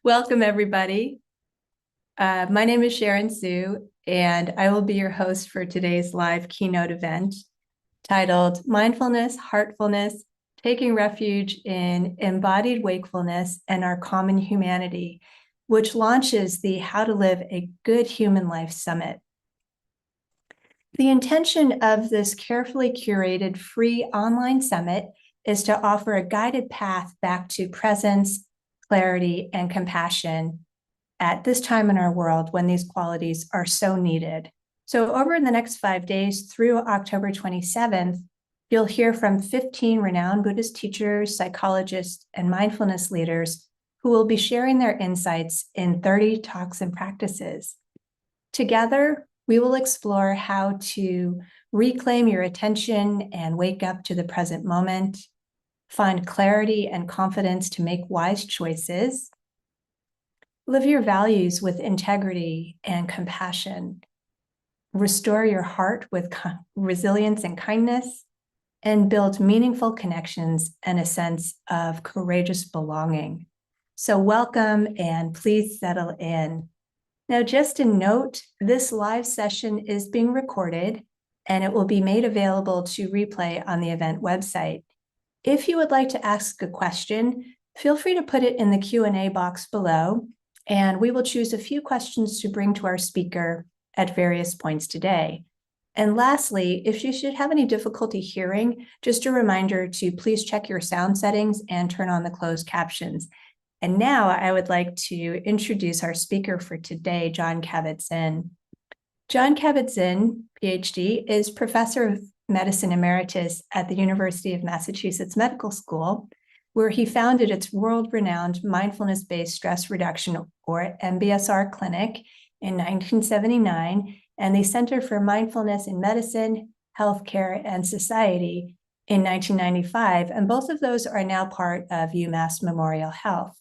Welcome, everybody. My name is Sharon Sue, and I will be your host for today's live keynote event titled Mindfulness, Heartfulness, Taking Refuge in Embodied Wakefulness and Our Common Humanity, which launches the How to Live a Good Human Life Summit. The intention of this carefully curated free online summit is to offer a guided path back to presence, clarity, and compassion at this time in our world when these qualities are so needed. So over the next 5 days through October 27th, you'll hear from 15 renowned Buddhist teachers, psychologists, and mindfulness leaders who will be sharing their insights in 30 talks and practices. Together, we will explore how to reclaim your attention and wake up to the present moment, find clarity and confidence to make wise choices, live your values with integrity and compassion, restore your heart with resilience and kindness, and build meaningful connections and a sense of courageous belonging. So welcome and please settle in. Now, just a note, this live session is being recorded and it will be made available to replay on the event website. If you would like to ask a question, feel free to put it in the Q&A box below, and we will choose a few questions to bring to our speaker at various points today. And lastly, if you should have any difficulty hearing, just a reminder to please check your sound settings and turn on the closed captions. And now I would like to introduce our speaker for today, Jon Kabat Zinn. Jon Kabat Zinn, PhD, is professor of medicine emeritus at the University of Massachusetts Medical School, where he founded its world-renowned mindfulness-based stress reduction, or MBSR clinic, in 1979, and the Center for Mindfulness in Medicine, Healthcare, and Society in 1995, and both of those are now part of UMass Memorial Health.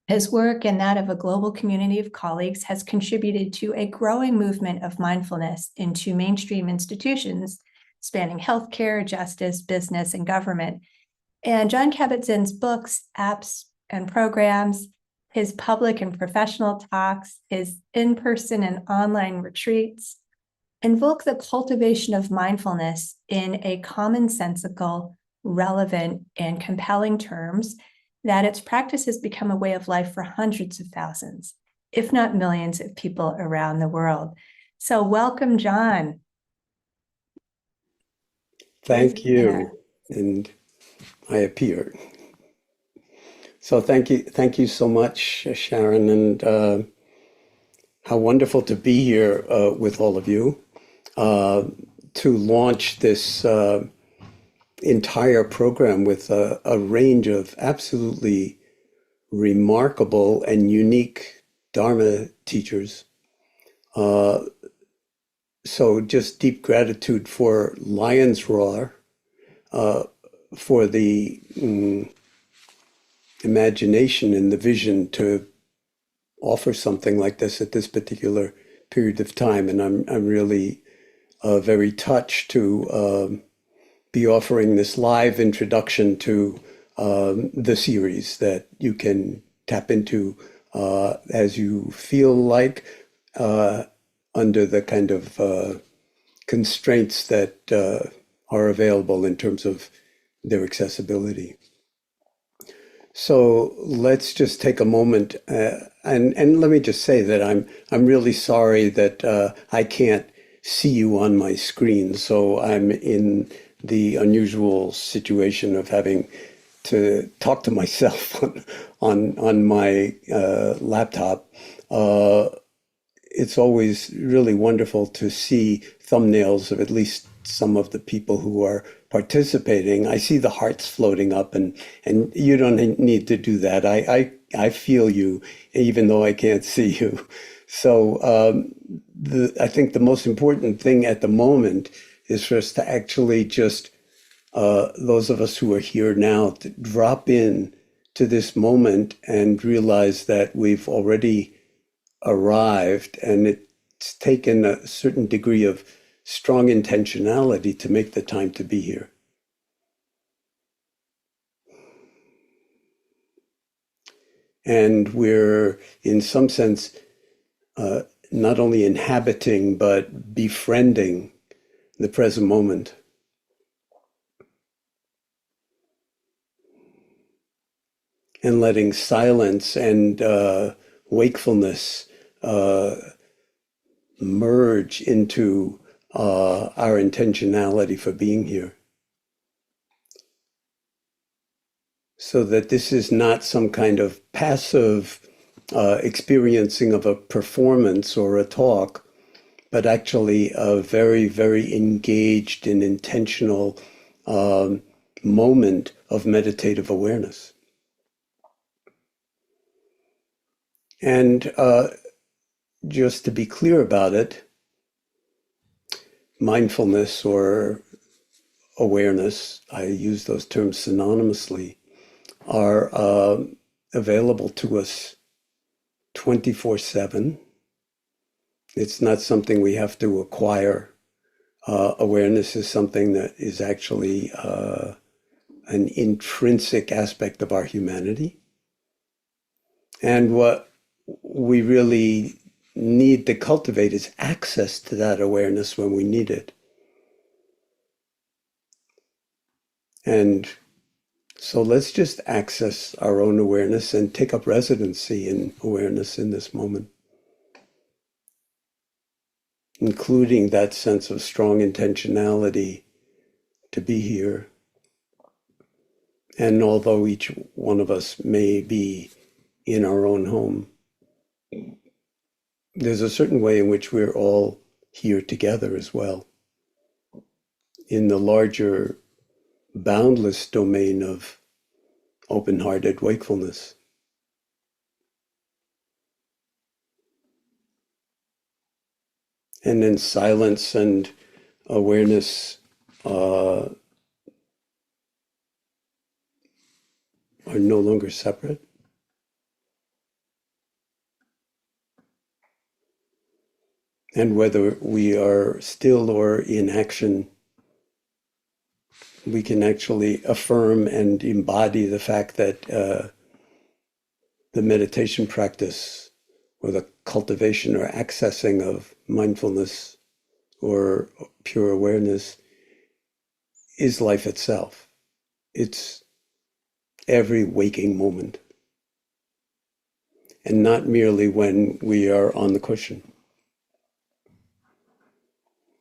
His work and that of a global community of colleagues has contributed to a growing movement of mindfulness into mainstream institutions spanning healthcare, justice, business, and government. And Jon Kabat Zinn's books, apps, and programs, his public and professional talks, his in-person and online retreats, invoke the cultivation of mindfulness in a commonsensical, relevant, and compelling terms that its practice has become a way of life for hundreds of thousands, if not millions of people around the world. So welcome, Jon. Thank you. And I appear. So thank you so much, Sharon, and how wonderful to be here with all of you to launch this entire program with a range of absolutely remarkable and unique Dharma teachers. So just deep gratitude for Lion's Roar, for the imagination and the vision to offer something like this at this particular period of time. And I'm really very touched to be offering this live introduction to the series that you can tap into as you feel like, under the kind of constraints that are available in terms of their accessibility. So let's just take a moment, and let me just say that I'm really sorry that I can't see you on my screen. So I'm in the unusual situation of having to talk to myself on my laptop. It's always really wonderful to see thumbnails of at least some of the people who are participating. I see the hearts floating up, and you don't need to do that. I feel you, even though I can't see you. So I think the most important thing at the moment is for us to actually just, those of us who are here now, to drop in to this moment and realize that we've already arrived, and it's taken a certain degree of strong intentionality to make the time to be here. And we're, in some sense, not only inhabiting, but befriending the present moment. And letting silence and wakefulness merge into our intentionality for being here. So that this is not some kind of passive experiencing of a performance or a talk, but actually a very, very engaged and intentional moment of meditative awareness. And just to be clear about it, mindfulness or awareness, I use those terms synonymously, are available to us 24/7. It's not something we have to acquire. Awareness is something that is actually an intrinsic aspect of our humanity. And what we really need to cultivate is access to that awareness when we need it. And so let's just access our own awareness and take up residency in awareness in this moment, including that sense of strong intentionality to be here. And although each one of us may be in our own home, there's a certain way in which we're all here together as well, in the larger, boundless domain of open-hearted wakefulness. And then silence and awareness are no longer separate. And whether we are still or in action, we can actually affirm and embody the fact that the meditation practice or the cultivation or accessing of mindfulness or pure awareness is life itself. It's every waking moment, and not merely when we are on the cushion.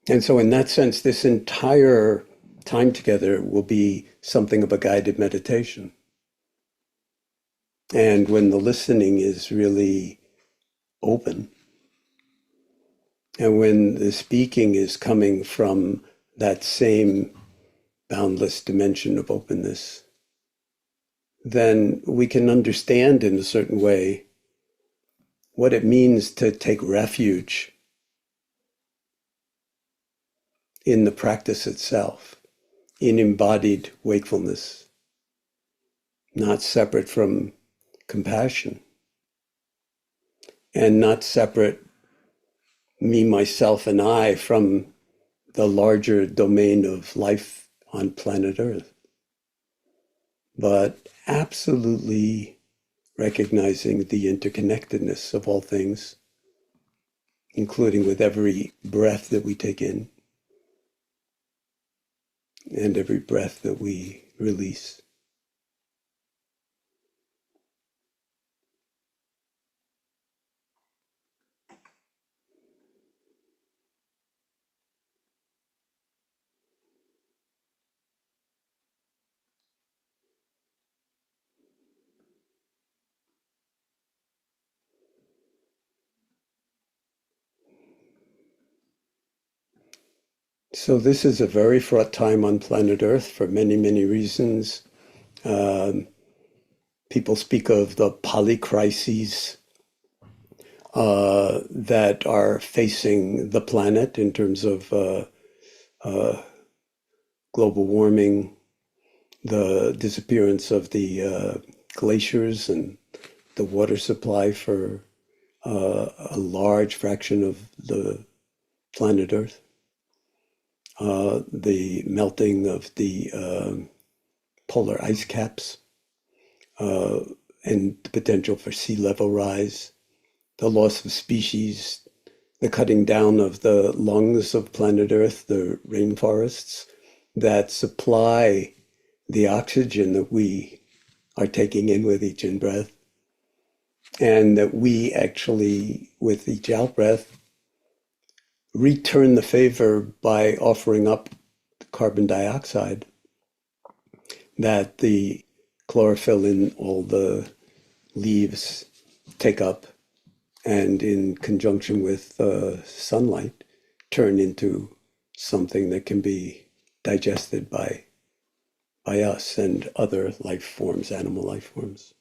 And so in that sense, this entire time together will be something of a guided meditation. And when the listening is really open, and when the speaking is coming from that same boundless dimension of openness, then we can understand in a certain way what it means to take refuge in the practice itself, in embodied wakefulness, not separate from compassion, and not separate me, myself, and I from the larger domain of life on planet Earth, but absolutely recognizing the interconnectedness of all things, including with every breath that we take in and every breath that we release. So this is a very fraught time on planet Earth for many, many reasons. People speak of the polycrises that are facing the planet in terms of global warming, the disappearance of the glaciers and the water supply for a large fraction of the planet Earth, the melting of the polar ice caps, and the potential for sea level rise, the loss of species, the cutting down of the lungs of planet Earth, the rainforests that supply the oxygen that we are taking in with each in-breath, and that we actually, with each out-breath, return the favor by offering up carbon dioxide that the chlorophyll in all the leaves take up, and in conjunction with sunlight, turn into something that can be digested by us and other life forms, animal life forms.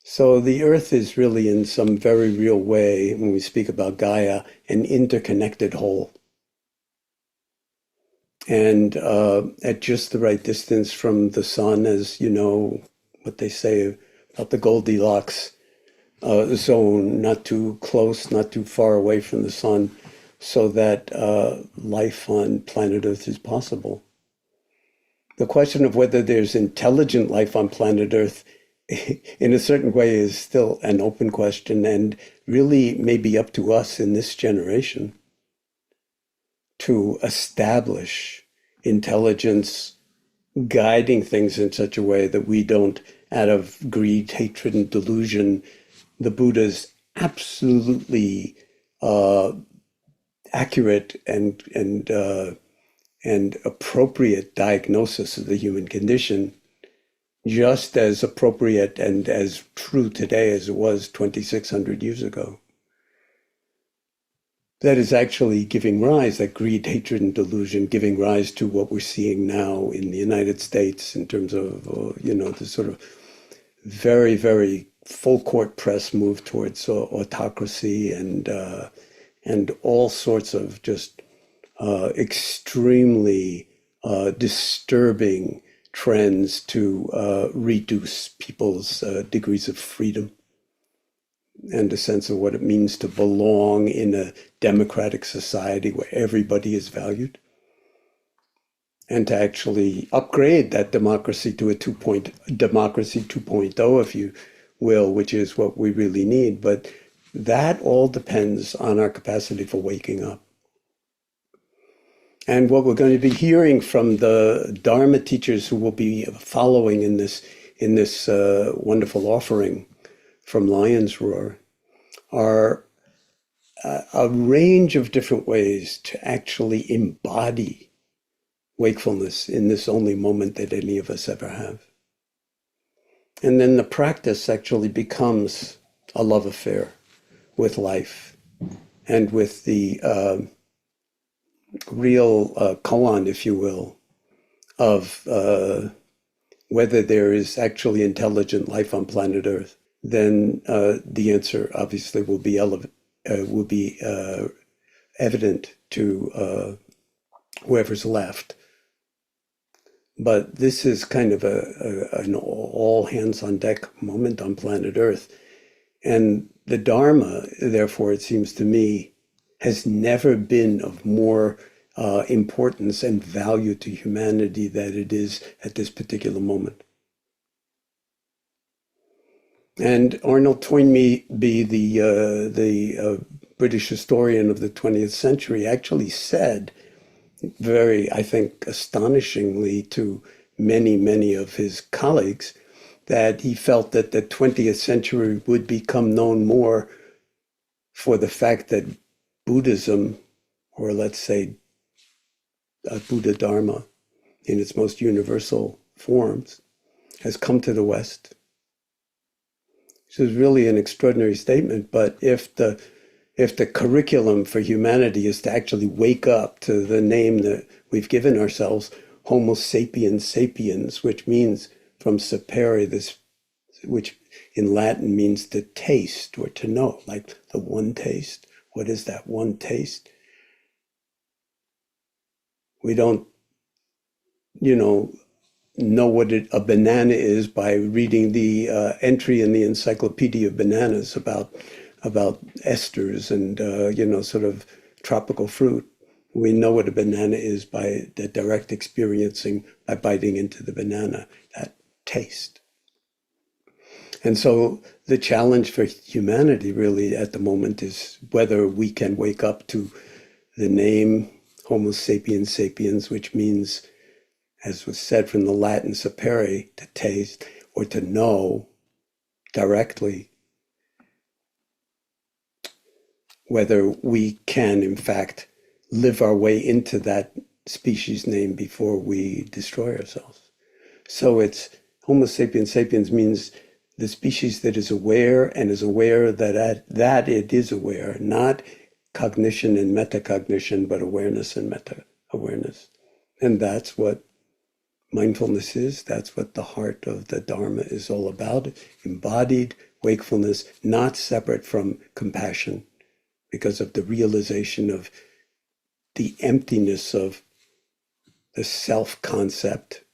So the earth is really, in some very real way, when we speak about Gaia, an interconnected whole. And at just the right distance from the sun, as you know, what they say about the Goldilocks zone, not too close, not too far away from the sun, so that life on planet Earth is possible. The question of whether there's intelligent life on planet Earth, in a certain way, is still an open question, and really may be up to us in this generation to establish intelligence guiding things in such a way that we don't, out of greed, hatred, and delusion, the Buddha's absolutely accurate and appropriate diagnosis of the human condition, just as appropriate and as true today as it was 2,600 years ago. That is actually giving rise, that greed, hatred, and delusion, giving rise to what we're seeing now in the United States in terms of, the sort of very, very full court press move towards autocracy and all sorts of just extremely disturbing trends to reduce people's degrees of freedom and a sense of what it means to belong in a democratic society where everybody is valued, and to actually upgrade that democracy to a democracy 2.0, if you will, which is what we really need. But that all depends on our capacity for waking up. And what we're going to be hearing from the Dharma teachers who will be following in this wonderful offering from Lion's Roar are a range of different ways to actually embody wakefulness in this only moment that any of us ever have. And then the practice actually becomes a love affair with life and with the real koan, if you will, of whether there is actually intelligent life on planet Earth. Then the answer obviously will be evident to whoever's left. But this is kind of an all hands on deck moment on planet Earth. And the Dharma, therefore, it seems to me, has never been of more importance and value to humanity than it is at this particular moment. And Arnold Toynbee, the British historian of the 20th century, actually said, very, I think, astonishingly to many, many of his colleagues, that he felt that the 20th century would become known more for the fact that Buddhism, or let's say Buddha Dharma in its most universal forms, has come to the West. This is really an extraordinary statement, but if the curriculum for humanity is to actually wake up to the name that we've given ourselves, Homo sapiens sapiens, which means from sapere, which in Latin means to taste or to know, like the one taste. What is that one taste? We don't, know what a banana is by reading the entry in the Encyclopedia of Bananas about esters and, sort of tropical fruit. We know what a banana is by the direct experiencing, by biting into the banana, that taste. And so the challenge for humanity really at the moment is whether we can wake up to the name Homo sapiens sapiens, which means, as was said from the Latin sapere, to taste or to know directly, whether we can in fact live our way into that species name before we destroy ourselves. So it's Homo sapiens sapiens means the species that is aware and is aware that it is aware, not cognition and metacognition, but awareness and meta-awareness. And that's what mindfulness is. That's what the heart of the Dharma is all about. Embodied wakefulness, not separate from compassion, because of the realization of the emptiness of the self-concept,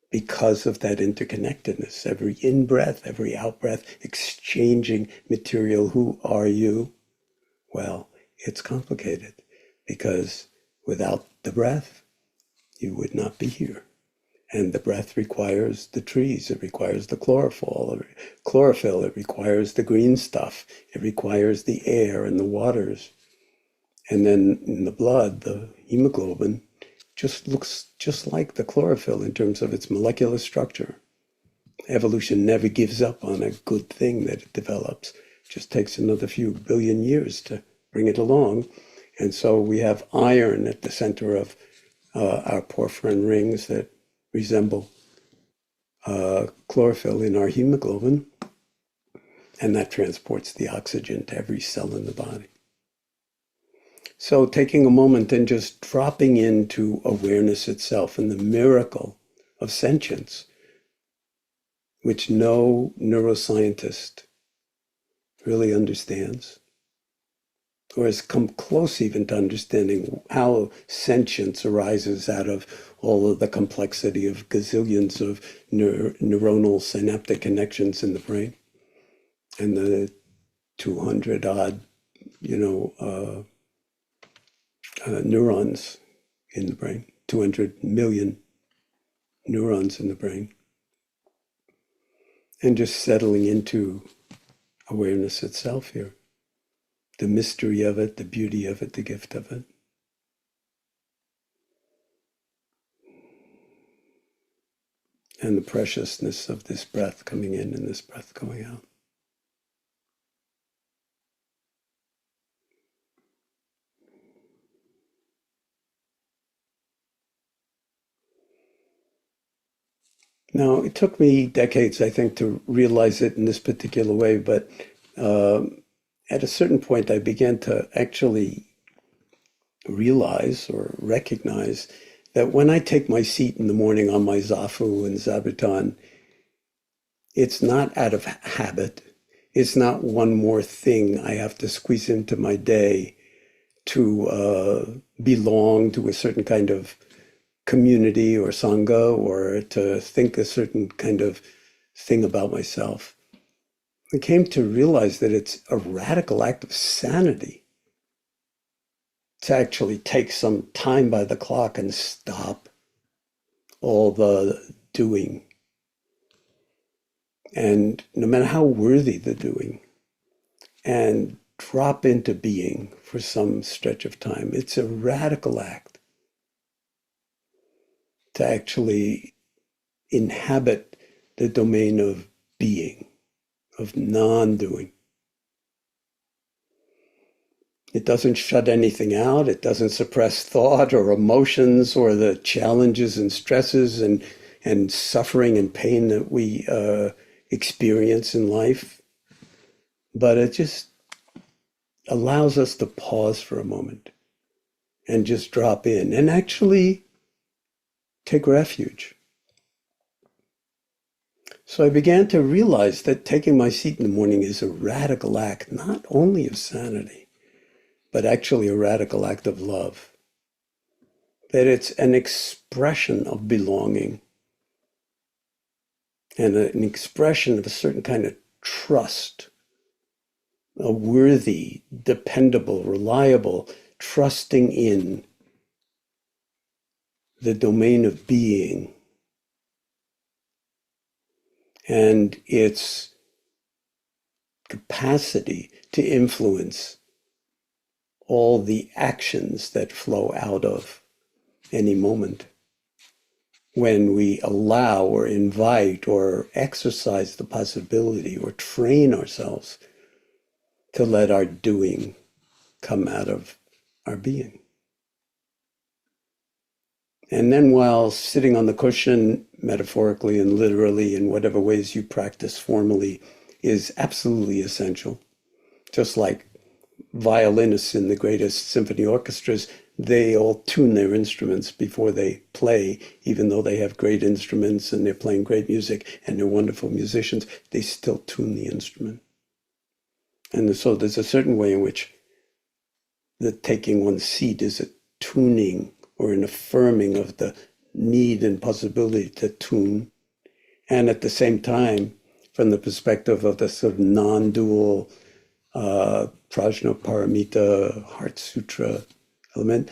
because of that interconnectedness. Every in-breath, every out-breath, exchanging material. Who are you? Well, it's complicated, because without the breath, you would not be here. And the breath requires the trees, it requires the chlorophyll, it requires the green stuff, it requires the air and the waters. And then in the blood, the hemoglobin just looks just like the chlorophyll in terms of its molecular structure. Evolution never gives up on a good thing that it develops. It just takes another few billion years to bring it along. And so we have iron at the center of our porphyrin rings that resemble chlorophyll in our hemoglobin, and that transports the oxygen to every cell in the body. So taking a moment and just dropping into awareness itself and the miracle of sentience, which no neuroscientist really understands, or has come close even to understanding how sentience arises out of all of the complexity of gazillions of neuronal synaptic connections in the brain, and the 200 odd, neurons in the brain, 200 million neurons in the brain, and just settling into awareness itself here. The mystery of it, the beauty of it, the gift of it. And the preciousness of this breath coming in and this breath going out. Now, it took me decades, I think, to realize it in this particular way, but at a certain point, I began to actually realize or recognize that when I take my seat in the morning on my zafu and zabuton, it's not out of habit. It's not one more thing I have to squeeze into my day to belong to a certain kind of community or sangha, or to think a certain kind of thing about myself. I came to realize that it's a radical act of sanity to actually take some time by the clock and stop all the doing. And no matter how worthy the doing, and drop into being for some stretch of time. It's a radical act to actually inhabit the domain of being, of non-doing. It doesn't shut anything out. It doesn't suppress thought or emotions or the challenges and stresses and suffering and pain that we experience in life. But it just allows us to pause for a moment and just drop in and actually take refuge. So I began to realize that taking my seat in the morning is a radical act, not only of sanity, but actually a radical act of love. That it's an expression of belonging and an expression of a certain kind of trust, a worthy, dependable, reliable, trusting in the domain of being. And it's capacity to influence all the actions that flow out of any moment. When we allow or invite or exercise the possibility or train ourselves to let our doing come out of our being. And then while sitting on the cushion, metaphorically and literally, in whatever ways you practice formally, is absolutely essential. Just like violinists in the greatest symphony orchestras, they all tune their instruments before they play, even though they have great instruments and they're playing great music and they're wonderful musicians, they still tune the instrument. And so there's a certain way in which the taking one's seat is a tuning or an affirming of the need and possibility to tune. And at the same time, from the perspective of the sort of non-dual Prajnaparamita Heart Sutra element,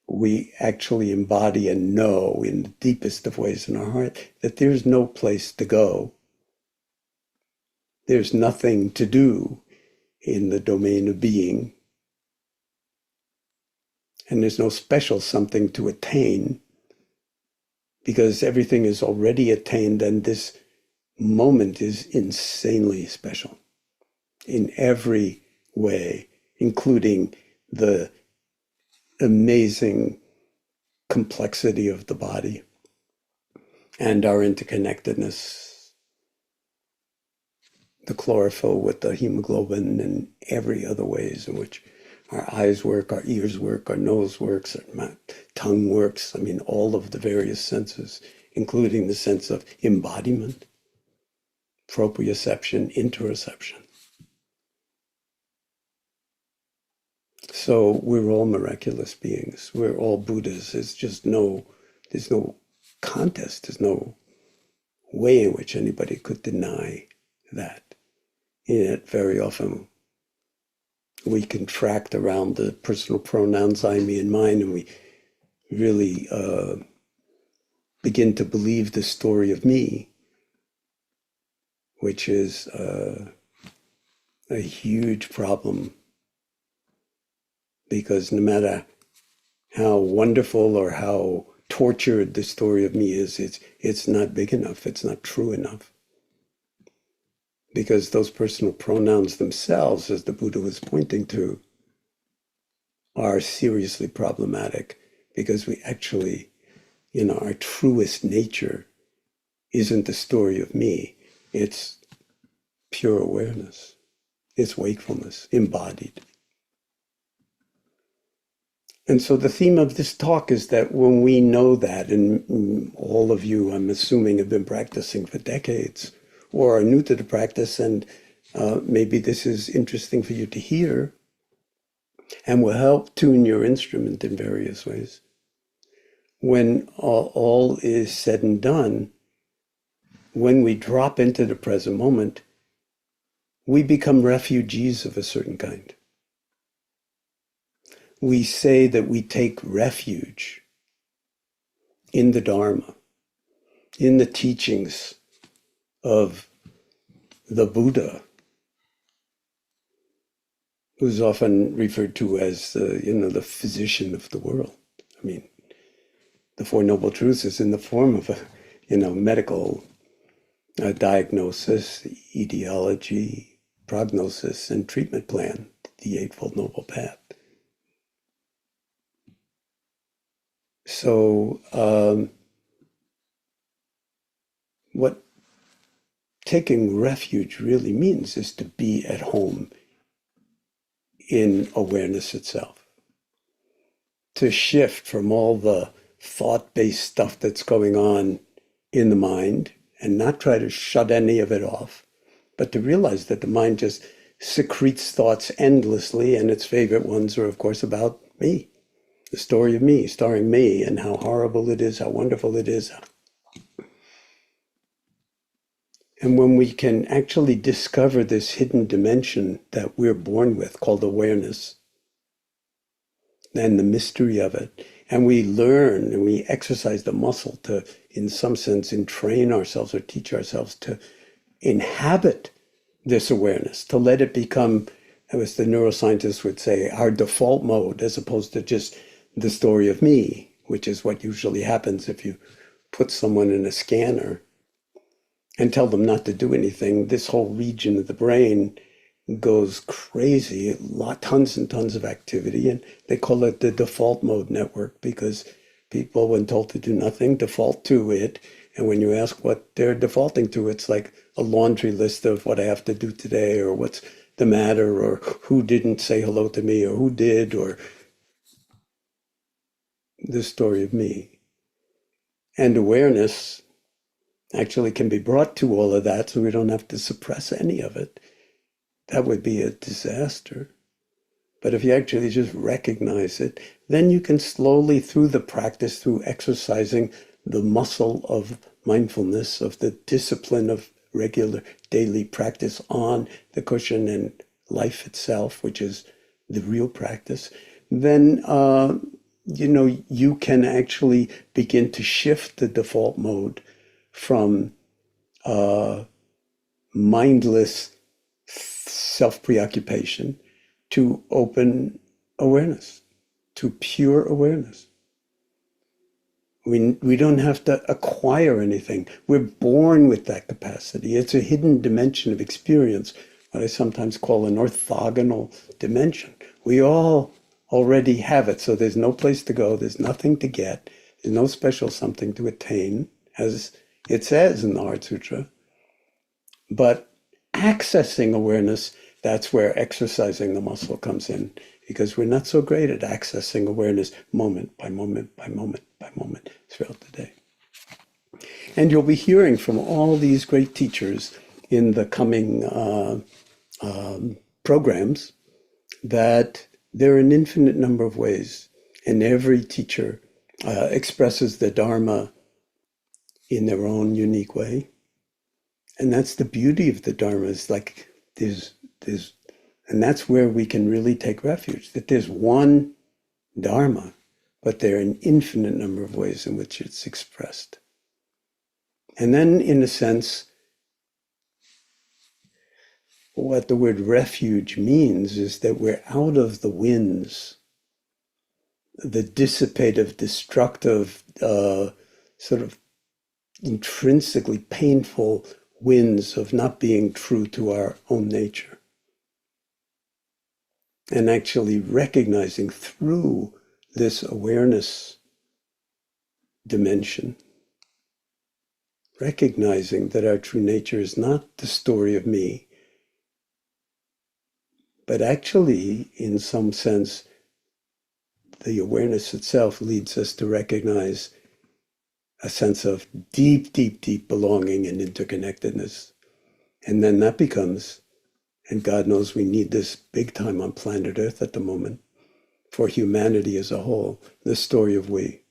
we actually embody and know in the deepest of ways in our heart that there's no place to go. There's nothing to do in the domain of being. And there's no special something to attain, because everything is already attained, and this moment is insanely special in every way, including the amazing complexity of the body and our interconnectedness, the chlorophyll with the hemoglobin and every other ways in which our eyes work, our ears work, our nose works, our tongue works. I mean, all of the various senses, including the sense of embodiment, proprioception, interoception. So we're all miraculous beings. We're all Buddhas. There's no contest. There's no way in which anybody could deny that. Yet very often we contract around the personal pronouns I, me, and mine, and we really begin to believe the story of me, which is a huge problem, because no matter how wonderful or how tortured the story of me is, it's not big enough, it's not true enough. Because those personal pronouns themselves, as the Buddha was pointing to, are seriously problematic, because we actually, our truest nature isn't the story of me. It's pure awareness. It's wakefulness, embodied. And so the theme of this talk is that when we know that, and all of you, I'm assuming, have been practicing for decades, or are new to the practice, and maybe this is interesting for you to hear, and will help tune your instrument in various ways. When all is said and done, when we drop into the present moment, we become refugees of a certain kind. We say that we take refuge in the Dharma, in the teachings of the Buddha, who's often referred to as the physician of the world. I mean, the Four Noble Truths is in the form of a medical diagnosis, etiology, prognosis, and treatment plan, the Eightfold Noble Path. So what taking refuge really means is to be at home in awareness itself, to shift from all the thought-based stuff that's going on in the mind and not try to shut any of it off, but to realize that the mind just secretes thoughts endlessly, and its favorite ones are, of course, about me, the story of me, starring me, and how horrible it is, how wonderful it is. And when we can actually discover this hidden dimension that we're born with, called awareness, and the mystery of it, and we learn and we exercise the muscle to, in some sense, entrain ourselves or teach ourselves to inhabit this awareness, to let it become, as the neuroscientists would say, our default mode, as opposed to just the story of me, which is what usually happens if you put someone in a scanner and tell them not to do anything. This whole region of the brain goes crazy, tons and tons of activity, and they call it the default mode network because people, when told to do nothing, default to it. And when you ask what they're defaulting to, it's like a laundry list of what I have to do today, or what's the matter, or who didn't say hello to me, or who did, or the story of me. And awareness actually can be brought to all of that so we don't have to suppress any of it. That would be a disaster. But if you actually just recognize it, then you can slowly, through the practice, through exercising the muscle of mindfulness, of the discipline of regular daily practice on the cushion and life itself, which is the real practice, then you can actually begin to shift the default mode from mindless self-preoccupation to open awareness, to pure awareness. We don't have to acquire anything. We're born with that capacity. It's a hidden dimension of experience, what I sometimes call an orthogonal dimension. We all already have it, so there's no place to go, there's nothing to get, there's no special something to attain, as it says in the Heart Sutra. But accessing awareness, that's where exercising the muscle comes in, because we're not so great at accessing awareness moment by moment by moment by moment throughout the day. And you'll be hearing from all these great teachers in the coming programs that there are an infinite number of ways, and every teacher expresses the Dharma in their own unique way. And that's the beauty of the Dharma, is like and that's where we can really take refuge, that there's one Dharma, but there are an infinite number of ways in which it's expressed. And then, in a sense, what the word refuge means is that we're out of the winds, the dissipative, destructive, sort of intrinsically painful winds of not being true to our own nature. And actually recognizing through this awareness dimension, recognizing that our true nature is not the story of me, but actually, in some sense, the awareness itself leads us to recognize a sense of deep, deep, deep belonging and interconnectedness. And then that becomes, and God knows we need this big time on planet Earth at the moment, for humanity as a whole, the story of we.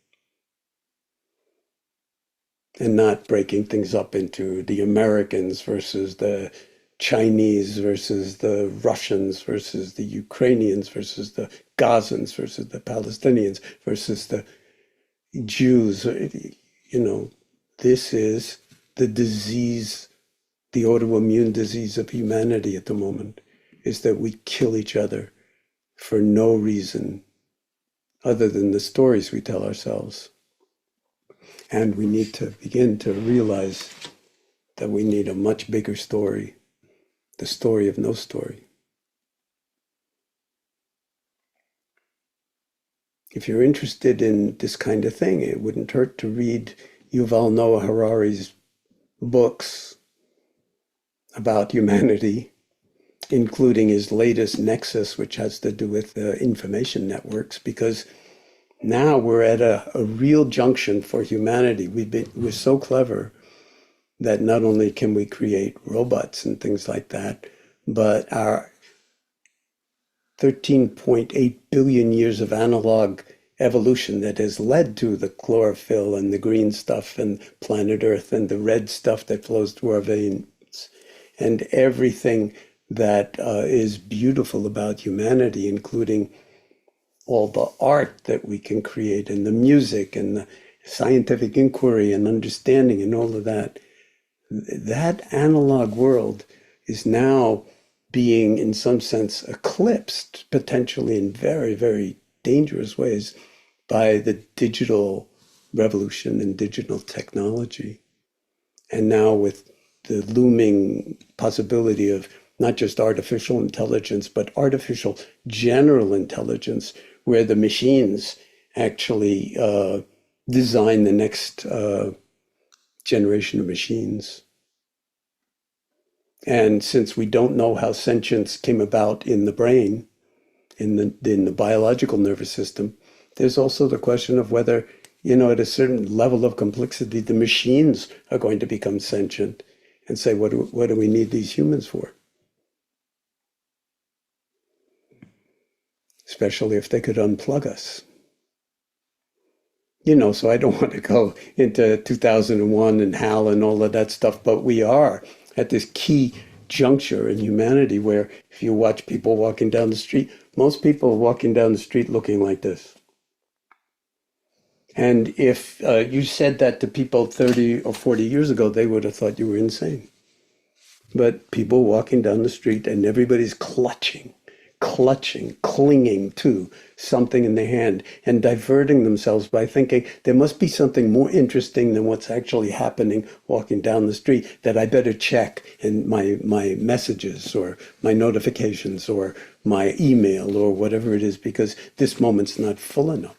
And not breaking things up into the Americans versus the Chinese versus the Russians versus the Ukrainians versus the Gazans versus the Palestinians versus the Jews. This is the disease, the autoimmune disease of humanity at the moment, is that we kill each other for no reason other than the stories we tell ourselves. And we need to begin to realize that we need a much bigger story, the story of no story. If you're interested in this kind of thing, it wouldn't hurt to read Yuval Noah Harari's books about humanity, including his latest Nexus, which has to do with information networks, because now we're at a real junction for humanity. We're so clever that not only can we create robots and things like that, but our 13.8 billion years of analog evolution that has led to the chlorophyll and the green stuff and planet Earth and the red stuff that flows through our veins and everything that is beautiful about humanity, including all the art that we can create and the music and the scientific inquiry and understanding and all of that. That analog world is now being, in some sense, eclipsed, potentially in very, very dangerous ways, by the digital revolution and digital technology. And now with the looming possibility of not just artificial intelligence, but artificial general intelligence, where the machines actually design the next generation of machines. And since we don't know how sentience came about in the brain, in the biological nervous system, there's also the question of whether, at a certain level of complexity, the machines are going to become sentient and say, what do we need these humans for? Especially if they could unplug us. So I don't want to go into 2001 and HAL and all of that stuff, but we are at this key juncture in humanity where if you watch people walking down the street, most people are walking down the street looking like this. And if you said that to people 30 or 40 years ago, they would have thought you were insane. But people walking down the street and everybody's clutching, clinging to something in their hand and diverting themselves by thinking there must be something more interesting than what's actually happening walking down the street that I better check in my messages or my notifications or my email or whatever it is, because this moment's not full enough.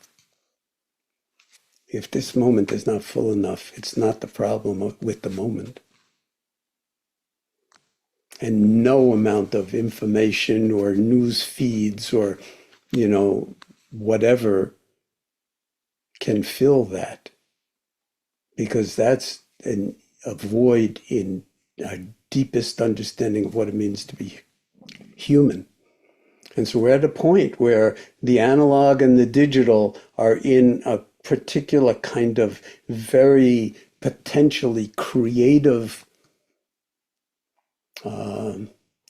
If this moment is not full enough, it's not the problem with the moment. And no amount of information or news feeds or, whatever can fill that. Because that's a void in our deepest understanding of what it means to be human. And so we're at a point where the analog and the digital are in a particular kind of very potentially creative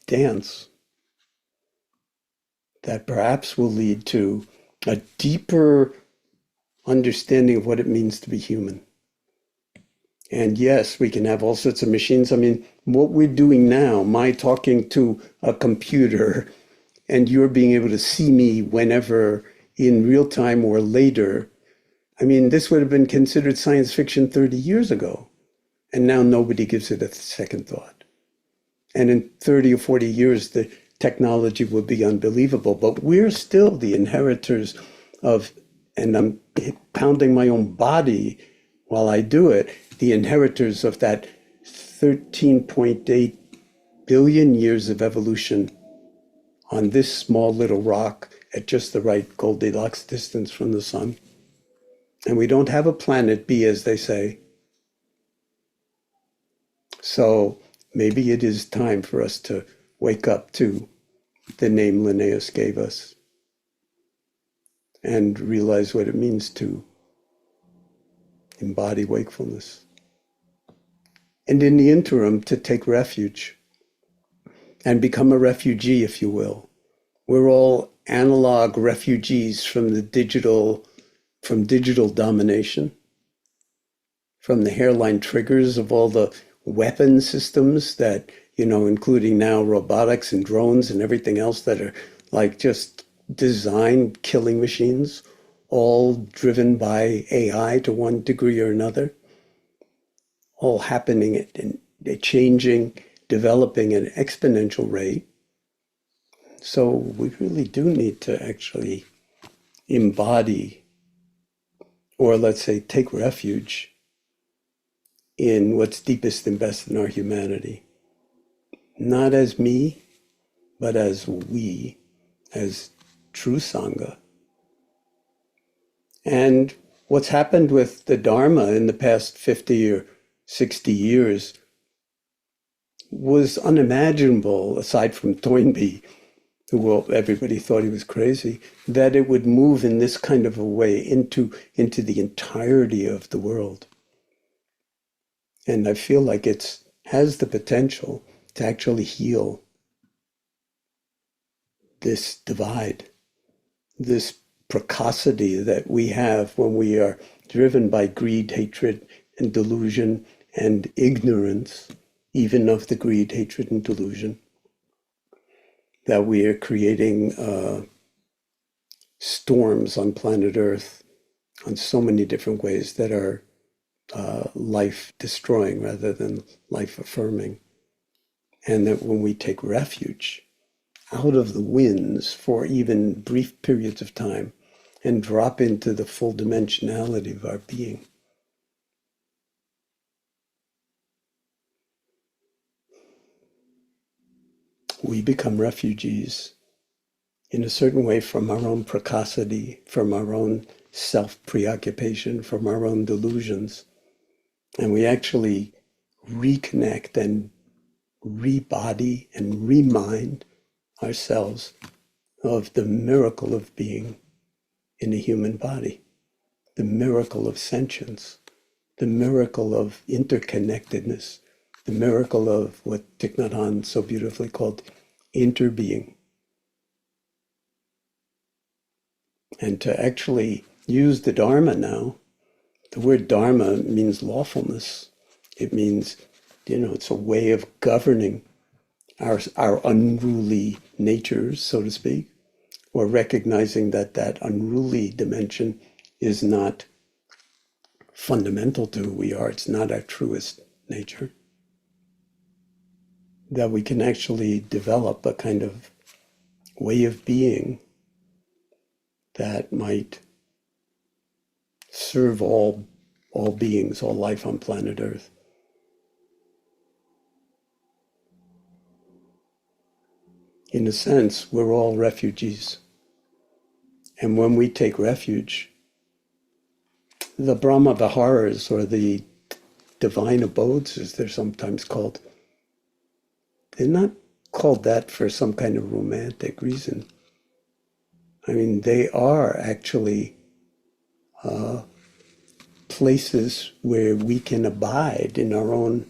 dance that perhaps will lead to a deeper understanding of what it means to be human. And yes, we can have all sorts of machines. I mean, what we're doing now, my talking to a computer and you're being able to see me whenever in real time or later, I mean, this would have been considered science fiction 30 years ago. And now nobody gives it a second thought. And in 30 or 40 years, the technology will be unbelievable. But we're still the inheritors of, and I'm pounding my own body while I do it, the inheritors of that 13.8 billion years of evolution on this small little rock at just the right Goldilocks distance from the sun. And we don't have a planet B, as they say. So maybe it is time for us to wake up to the name Linnaeus gave us and realize what it means to embody wakefulness. And in the interim, to take refuge and become a refugee, if you will. We're all analog refugees from digital domination, from the hairline triggers of all the weapon systems that, including now robotics and drones and everything else that are like just designed killing machines, all driven by AI to one degree or another, all happening and changing, developing at an exponential rate. So we really do need to actually embody, or let's say take refuge in what's deepest and best in our humanity. Not as me, but as we, as true Sangha. And what's happened with the Dharma in the past 50 or 60 years was unimaginable, aside from Toynbee, who everybody thought he was crazy, that it would move in this kind of a way into the entirety of the world. And I feel like it has the potential to actually heal this divide, this precocity that we have when we are driven by greed, hatred, and delusion and ignorance even of the greed, hatred, and delusion, that we are creating storms on planet Earth on so many different ways that are life destroying rather than life affirming. And that when we take refuge out of the winds for even brief periods of time and drop into the full dimensionality of our being, we become refugees in a certain way from our own precocity, from our own self-preoccupation, from our own delusions. And we actually reconnect and rebody and remind ourselves of the miracle of being in a human body, the miracle of sentience, the miracle of interconnectedness, the miracle of what Thich Nhat Hanh so beautifully called interbeing. And to actually use the Dharma now, the word Dharma means lawfulness. It means, it's a way of governing our unruly natures, so to speak, or recognizing that unruly dimension is not fundamental to who we are. It's not our truest nature. That we can actually develop a kind of way of being that might serve all beings, all life on planet Earth. In a sense, we're all refugees. And when we take refuge, the Brahma Viharas, or the divine abodes, as they're sometimes called, they're not called that for some kind of romantic reason. I mean, they are actually places where we can abide in our own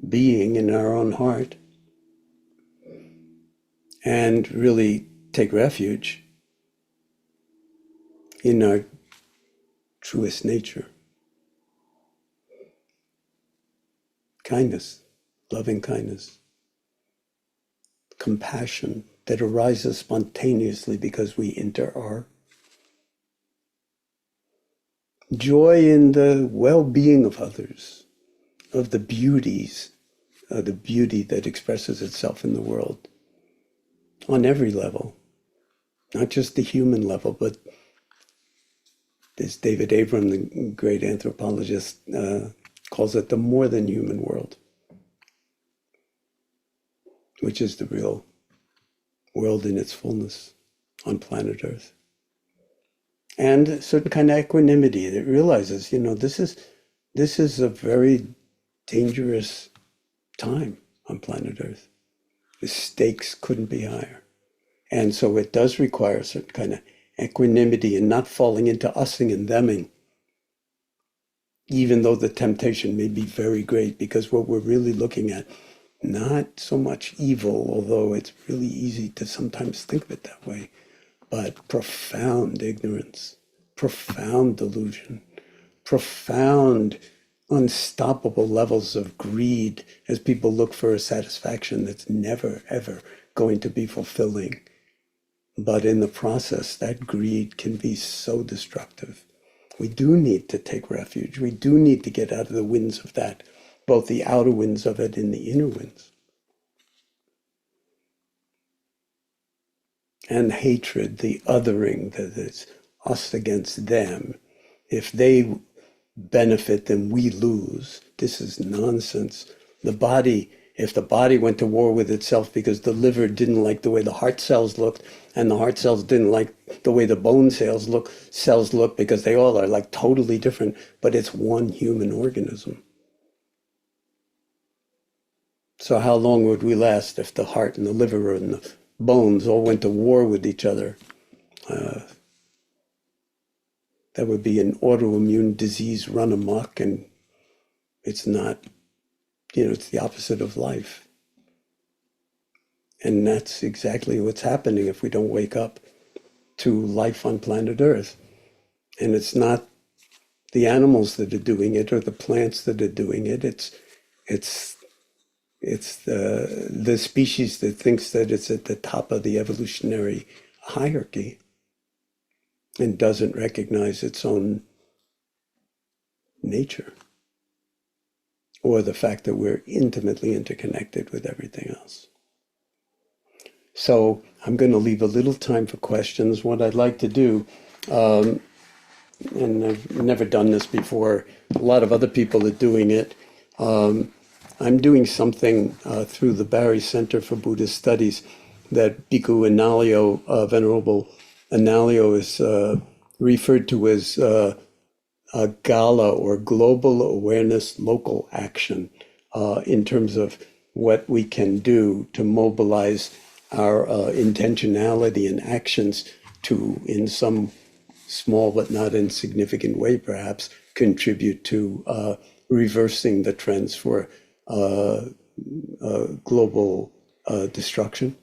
being, in our own heart, and really take refuge in our truest nature. Kindness, loving kindness, compassion that arises spontaneously because we enter our joy in the well-being of others, of the beauties, the beauty that expresses itself in the world on every level, not just the human level, but as David Abram, the great anthropologist, calls it the more than human world, which is the real world in its fullness on planet Earth. And a certain kind of equanimity that realizes, this is a very dangerous time on planet Earth. The stakes couldn't be higher. And so it does require a certain kind of equanimity and not falling into ussing and theming, even though the temptation may be very great, because what we're really looking at, not so much evil, although it's really easy to sometimes think of it that way, but profound ignorance, profound delusion, profound unstoppable levels of greed as people look for a satisfaction that's never, ever going to be fulfilling. But in the process, that greed can be so destructive. We do need to take refuge. We do need to get out of the winds of that, both the outer winds of it and the inner winds. And hatred, the othering, that is us against them. If they benefit, then we lose. This is nonsense. If the body went to war with itself because the liver didn't like the way the heart cells looked, and the heart cells didn't like the way the bone cells look, because they all are like totally different, but it's one human organism. So how long would we last if the heart and the liver and the bones all went to war with each other? That would be an autoimmune disease run amok, and it's not, it's the opposite of life. And that's exactly what's happening if we don't wake up to life on planet Earth. And it's not the animals that are doing it or the plants that are doing it. It's It's the species that thinks that it's at the top of the evolutionary hierarchy and doesn't recognize its own nature, or the fact that we're intimately interconnected with everything else. So I'm going to leave a little time for questions. What I'd like to do, and I've never done this before, a lot of other people are doing it. I'm doing something through the Barry Center for Buddhist Studies that Bhikkhu Analayo, Venerable Analayo, is referred to as a GALA, or Global Awareness Local Action, in terms of what we can do to mobilize our intentionality and actions to, in some small but not insignificant way perhaps, contribute to reversing the trends for global destruction.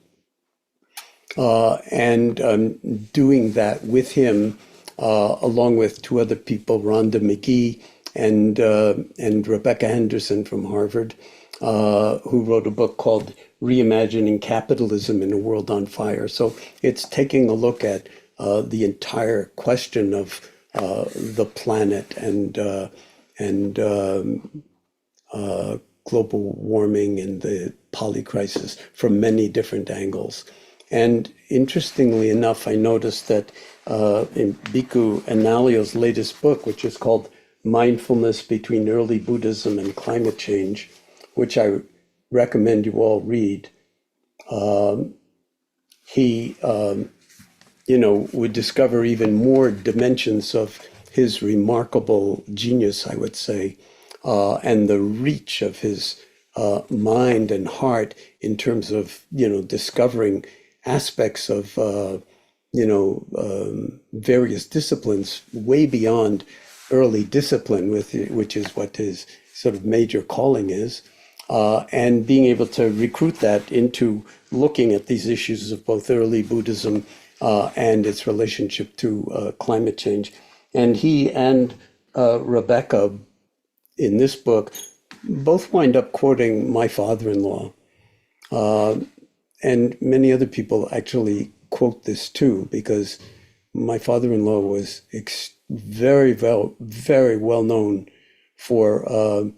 And doing that with him, along with two other people, Rhonda McGee and Rebecca Henderson from Harvard, who wrote a book called Reimagining Capitalism in a World on Fire. So it's taking a look at the entire question of the planet and global warming and the polycrisis from many different angles. And interestingly enough, I noticed that in Bhikkhu Analayo's latest book, which is called Mindfulness Between Early Buddhism and Climate Change, which I recommend you all read, he would discover even more dimensions of his remarkable genius, I would say, and the reach of his mind and heart in terms of, discovering aspects of, various disciplines way beyond early discipline, which is what his sort of major calling is, and being able to recruit that into looking at these issues of both early Buddhism and its relationship to climate change. And he and Rebecca, in this book, both wind up quoting my father-in-law. And many other people actually quote this too, because my father-in-law was very well known for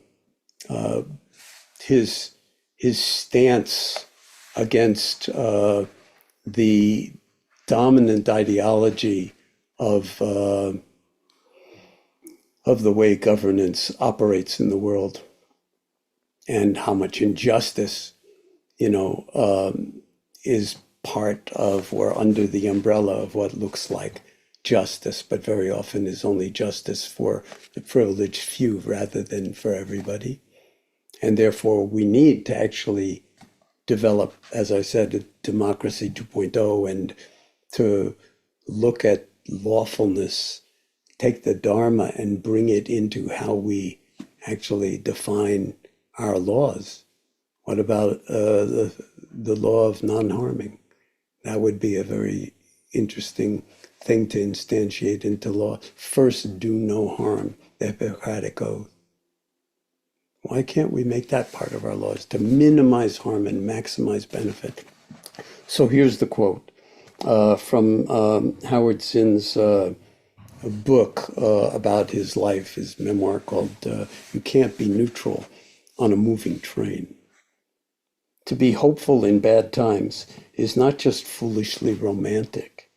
his stance against the dominant ideology of the way governance operates in the world, and how much injustice, is part of or under the umbrella of what looks like justice, but very often is only justice for the privileged few rather than for everybody. And therefore, we need to actually develop, as I said, a democracy 2.0, and to look at lawfulness, take the Dharma and bring it into how we actually define our laws. What about the law of non-harming? That would be a very interesting thing to instantiate into law. First, do no harm, the Hippocratic Oath. Why can't we make that part of our laws, to minimize harm and maximize benefit? So here's the quote from Howard Zinn's book about his life, his memoir called You Can't Be Neutral on a Moving Train. To be hopeful in bad times is not just foolishly romantic.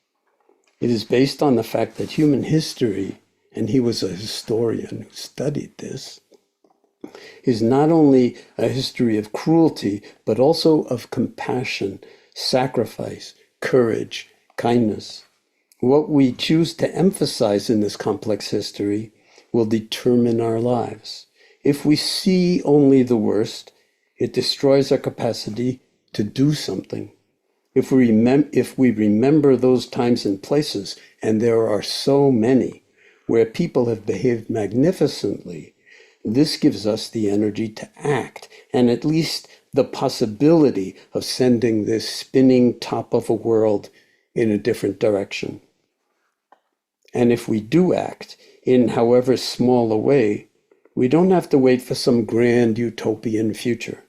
It is based on the fact that human history, and he was a historian who studied this, is not only a history of cruelty, but also of compassion, sacrifice, courage, kindness. What we choose to emphasize in this complex history will determine our lives. If we see only the worst, it destroys our capacity to do something. If we remember those times and places, and there are so many, where people have behaved magnificently, this gives us the energy to act, and at least the possibility of sending this spinning top of a world in a different direction. And if we do act, in however small a way, we don't have to wait for some grand utopian future.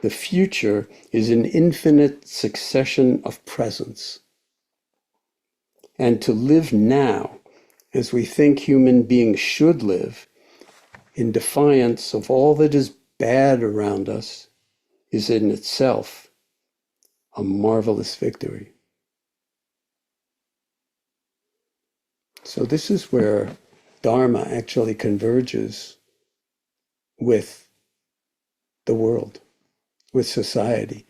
The future is an infinite succession of presence. And to live now, as we think human beings should live, in defiance of all that is bad around us, is in itself a marvelous victory. So this is where Dharma actually converges with the world, with society,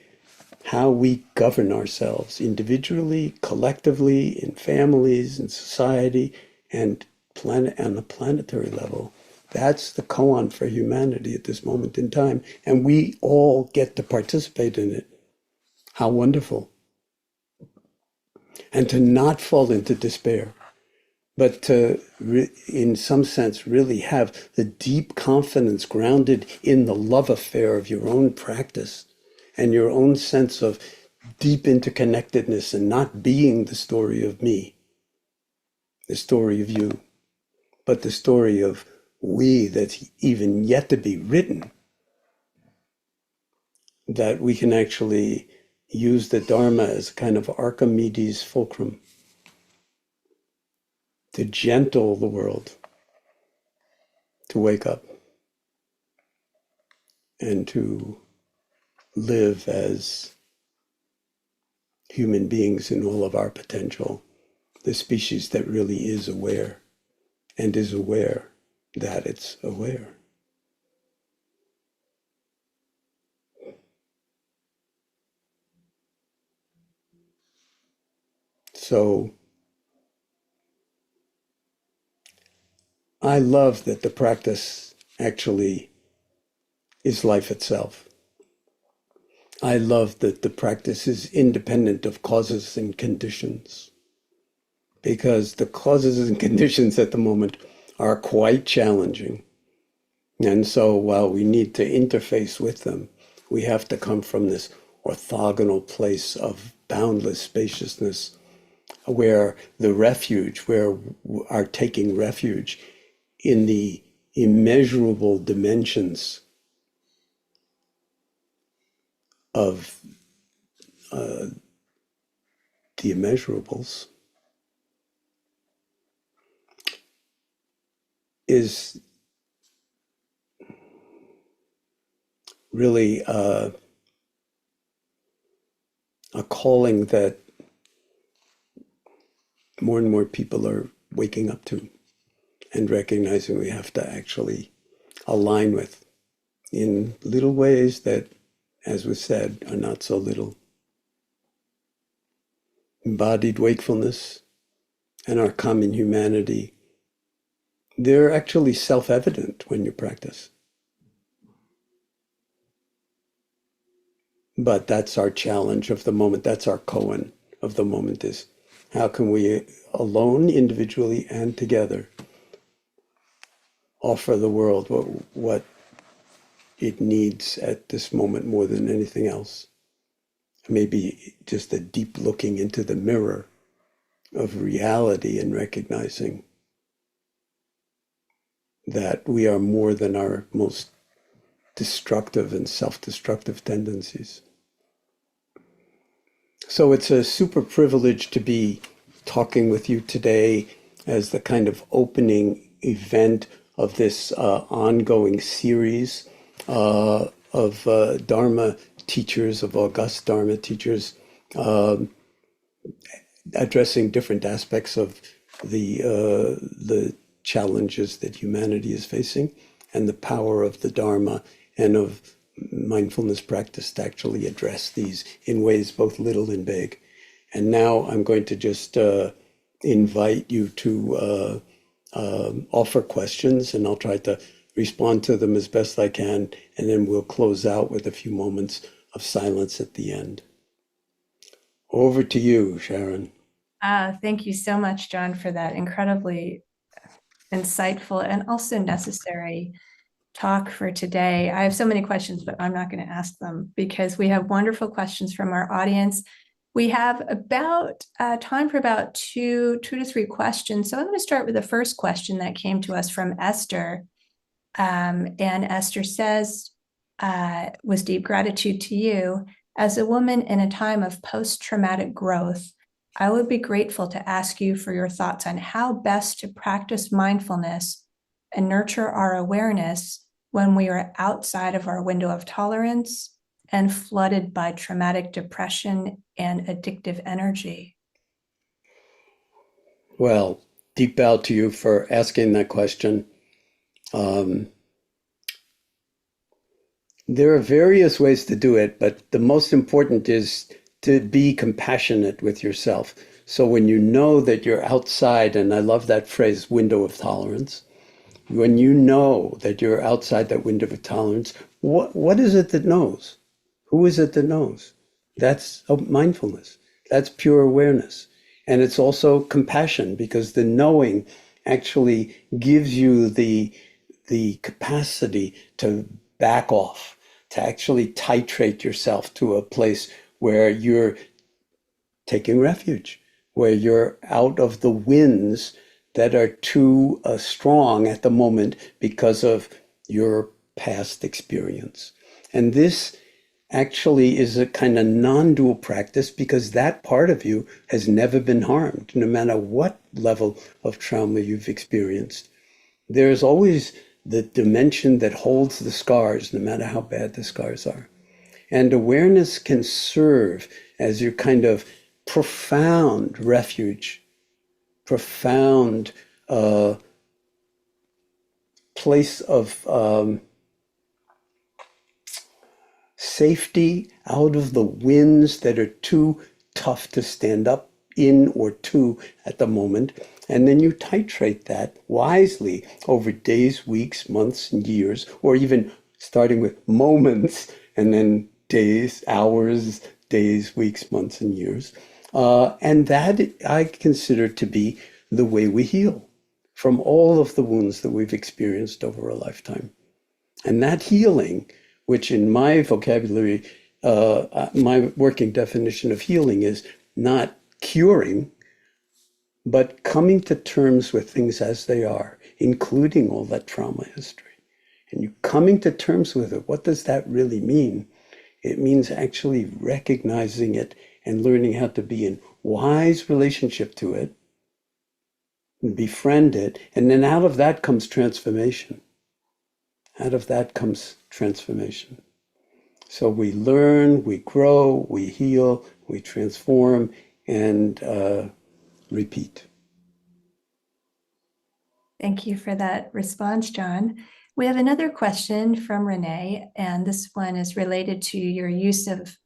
how we govern ourselves individually, collectively, in families, in society, and on a planetary level. That's the koan for humanity at this moment in time, and we all get to participate in it. How wonderful. And to not fall into despair, but to, in some sense, really have the deep confidence grounded in the love affair of your own practice and your own sense of deep interconnectedness and not being the story of me, the story of you, but the story of we that's even yet to be written, that we can actually use the Dharma as a kind of Archimedes fulcrum to gentle the world, to wake up, and to live as human beings in all of our potential, the species that really is aware and is aware that it's aware. So I love that the practice actually is life itself. I love that the practice is independent of causes and conditions, because the causes and conditions at the moment are quite challenging. And so while we need to interface with them, we have to come from this orthogonal place of boundless spaciousness, where the refuge, where our taking refuge in the immeasurable dimensions of the immeasurables, is really a calling that more and more people are waking up to and recognizing we have to actually align with in little ways that, as was said, are not so little. Embodied wakefulness and our common humanity, they're actually self-evident when you practice. But that's our challenge of the moment. That's our koan of the moment, is how can we, alone, individually, and together, offer the world what it needs at this moment more than anything else. Maybe just a deep looking into the mirror of reality and recognizing that we are more than our most destructive and self-destructive tendencies. So it's a super privilege to be talking with you today as the kind of opening event of this ongoing series of Dharma teachers, of august Dharma teachers, addressing different aspects of the challenges that humanity is facing and the power of the Dharma and of mindfulness practice to actually address these in ways both little and big. And now I'm going to just invite you to offer questions, and I'll try to respond to them as best I can, and then we'll close out with a few moments of silence at the end. Over to you, Sharon. Thank you so much, Jon, for that incredibly insightful and also necessary talk for today. I have so many questions, but I'm not going to ask them because we have wonderful questions from our audience. We have about time for about two to three questions. So I'm going to start with the first question that came to us from Esther. And Esther says, was deep gratitude to you. As a woman in a time of post-traumatic growth, I would be grateful to ask you for your thoughts on how best to practice mindfulness and nurture our awareness when we are outside of our window of tolerance and flooded by traumatic depression and addictive energy. Well, deep bow to you for asking that question. There are various ways to do it, but the most important is to be compassionate with yourself. So when you know that you're outside, and I love that phrase, window of tolerance, when you know that you're outside that window of tolerance, what is it that knows? Who is it that knows? That's mindfulness. That's pure awareness. And it's also compassion, because the knowing actually gives you the capacity to back off, to actually titrate yourself to a place where you're taking refuge, where you're out of the winds that are too strong at the moment because of your past experience. And this actually is a kind of non-dual practice, because that part of you has never been harmed, no matter what level of trauma you've experienced. There's always the dimension that holds the scars, no matter how bad the scars are. And awareness can serve as your kind of profound refuge, profound place of safety out of the winds that are too tough to stand up in or to at the moment. And then you titrate that wisely over days, weeks, months, and years, or even starting with moments and then days, hours, days, weeks, months, and years. And that I consider to be the way we heal from all of the wounds that we've experienced over a lifetime. And that healing, which in my vocabulary, my working definition of healing is not curing, but coming to terms with things as they are, including all that trauma history. And you coming to terms with it, what does that really mean? It means actually recognizing it and learning how to be in wise relationship to it, and befriend it, and then out of that comes transformation. Out of that comes transformation. So we learn, we grow, we heal, we transform, and repeat. Thank you for that response, Jon. We have another question from Renee, and this one is related to your use of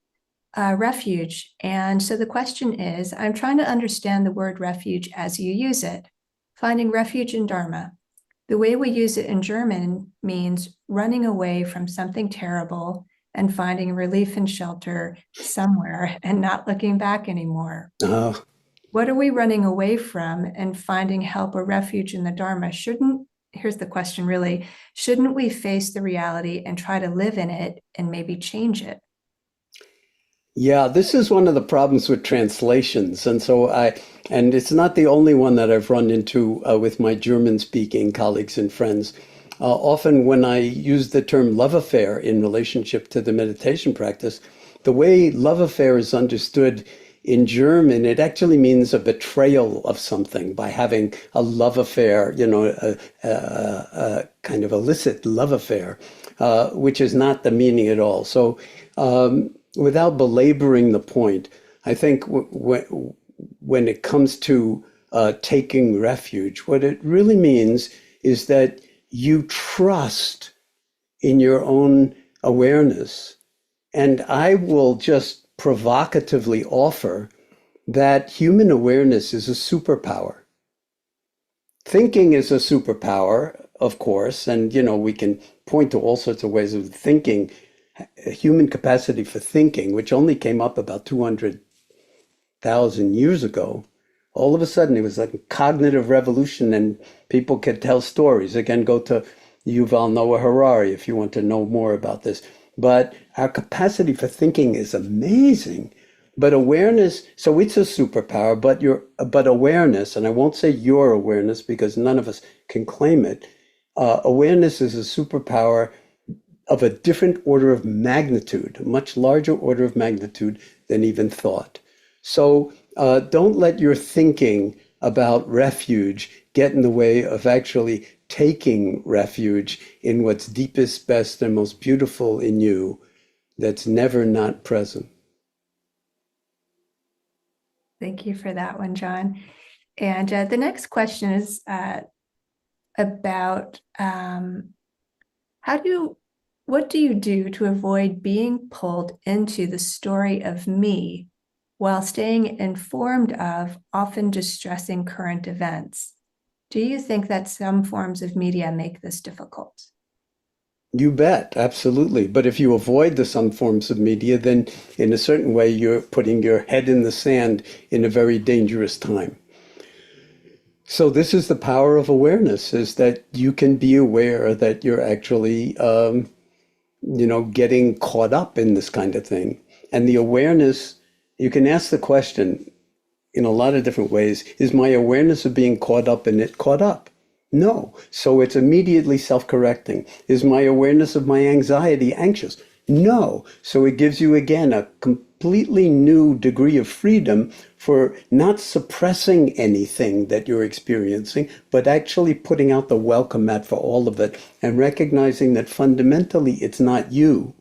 refuge. And so the question is, I'm trying to understand the word refuge as you use it. Finding refuge in Dharma. The way we use it in German means running away from something terrible and finding relief and shelter somewhere and not looking back anymore. What are we running away from and finding help or refuge in the Dharma? Here's the question really, shouldn't we face the reality and try to live in it and maybe change it? Yeah, this is one of the problems with translations. And it's not the only one that I've run into with my German-speaking colleagues and friends. Often when I use the term love affair in relationship to the meditation practice, the way love affair is understood in German, it actually means a betrayal of something by having a love affair, a kind of illicit love affair, which is not the meaning at all. So without belaboring the point, I think when it comes to taking refuge, what it really means is that you trust in your own awareness. And I will just provocatively offer that human awareness is a superpower. Thinking is a superpower, of course, and we can point to all sorts of ways of thinking. Human capacity for thinking, which only came up about 200,000 years ago, all of a sudden it was like a cognitive revolution and people could tell stories. Again, go to Yuval Noah Harari if you want to know more about this. But our capacity for thinking is amazing. But awareness, so it's a superpower, but awareness, and I won't say your awareness because none of us can claim it. Awareness is a superpower of a different order of magnitude, a much larger order of magnitude than even thought. So don't let your thinking about refuge get in the way of actually taking refuge in what's deepest, best, and most beautiful in you that's never not present. Thank you for that one, Jon. And the next question is about what do you do to avoid being pulled into the story of me while staying informed of often distressing current events? Do you think that some forms of media make this difficult? You bet, absolutely. But if you avoid the some forms of media, then in a certain way, you're putting your head in the sand in a very dangerous time. So this is the power of awareness, is that you can be aware that you're actually, getting caught up in this kind of thing. And the awareness, you can ask the question in a lot of different ways. Is my awareness of being caught up in it caught up? No. So it's immediately self-correcting. Is my awareness of my anxiety anxious? No. So it gives you, again, a completely new degree of freedom for not suppressing anything that you're experiencing, but actually putting out the welcome mat for all of it and recognizing that fundamentally it's not you.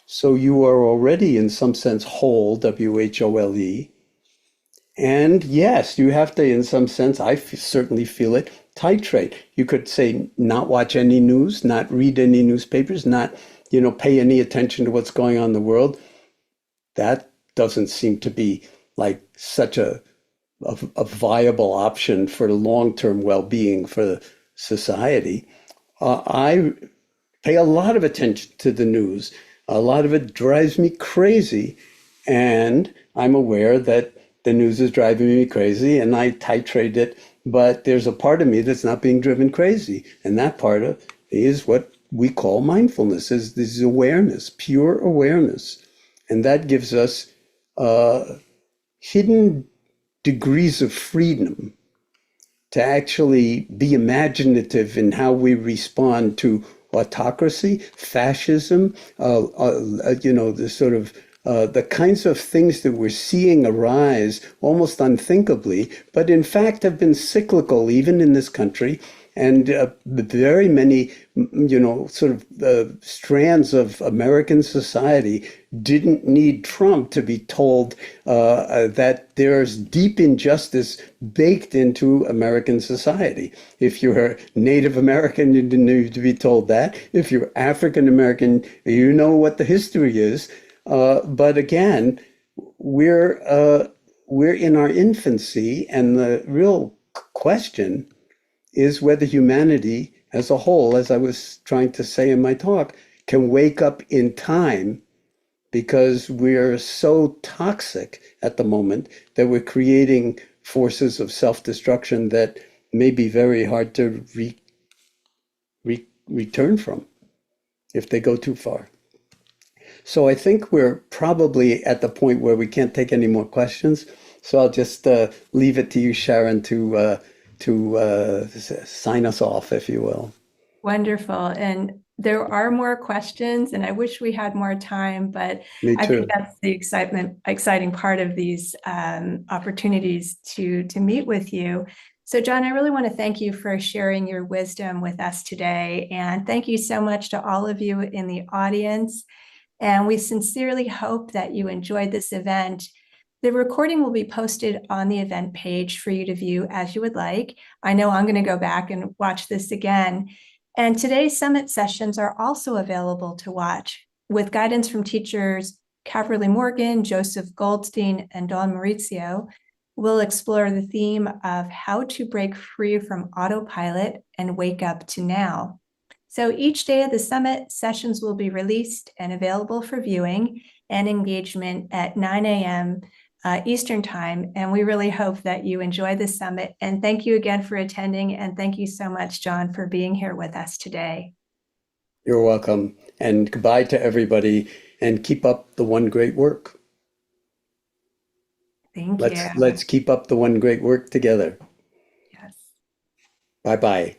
So you are already, in some sense, whole, W-H-O-L-E. And yes, you have to, in some sense, certainly feel it, titrate. You could say not watch any news, not read any newspapers, not, pay any attention to what's going on in the world. That doesn't seem to be like such a viable option for long-term well-being for society. I pay a lot of attention to the news. A lot of it drives me crazy. And I'm aware that the news is driving me crazy and I titrate it. But there's a part of me that's not being driven crazy. And that part of is what we call mindfulness, is this awareness, pure awareness. And that gives us hidden degrees of freedom to actually be imaginative in how we respond to autocracy, fascism, the sort of the kinds of things that we're seeing arise almost unthinkably, but in fact have been cyclical even in this country. And very many, strands of American society didn't need Trump to be told that there's deep injustice baked into American society. If you're Native American, you didn't need to be told that. If you're African American, you know what the history is. But again, we're in our infancy, and the real question is whether humanity as a whole, as I was trying to say in my talk, can wake up in time, because we're so toxic at the moment that we're creating forces of self-destruction that may be very hard to return from if they go too far. So I think we're probably at the point where we can't take any more questions. So I'll just leave it to you, Sharon, to sign us off, if you will. Wonderful. And there are more questions, and I wish we had more time, but Me I think too. that's the exciting part of these opportunities to meet with you. So, Jon, I really want to thank you for sharing your wisdom with us today. And thank you so much to all of you in the audience. And we sincerely hope that you enjoyed this event. The recording will be posted on the event page for you to view as you would like. I know I'm going to go back and watch this again. And today's summit sessions are also available to watch with guidance from teachers Caverly Morgan, Joseph Goldstein, and Dawn Maurizio. We'll explore the theme of how to break free from autopilot and wake up to now. So each day of the summit, sessions will be released and available for viewing and engagement at 9 a.m. Eastern Time. And we really hope that you enjoy the summit. And thank you again for attending. And thank you so much, Jon, for being here with us today. You're welcome. And goodbye to everybody, and keep up the one great work. Thank you. Let's keep up the one great work together. Yes. Bye-bye.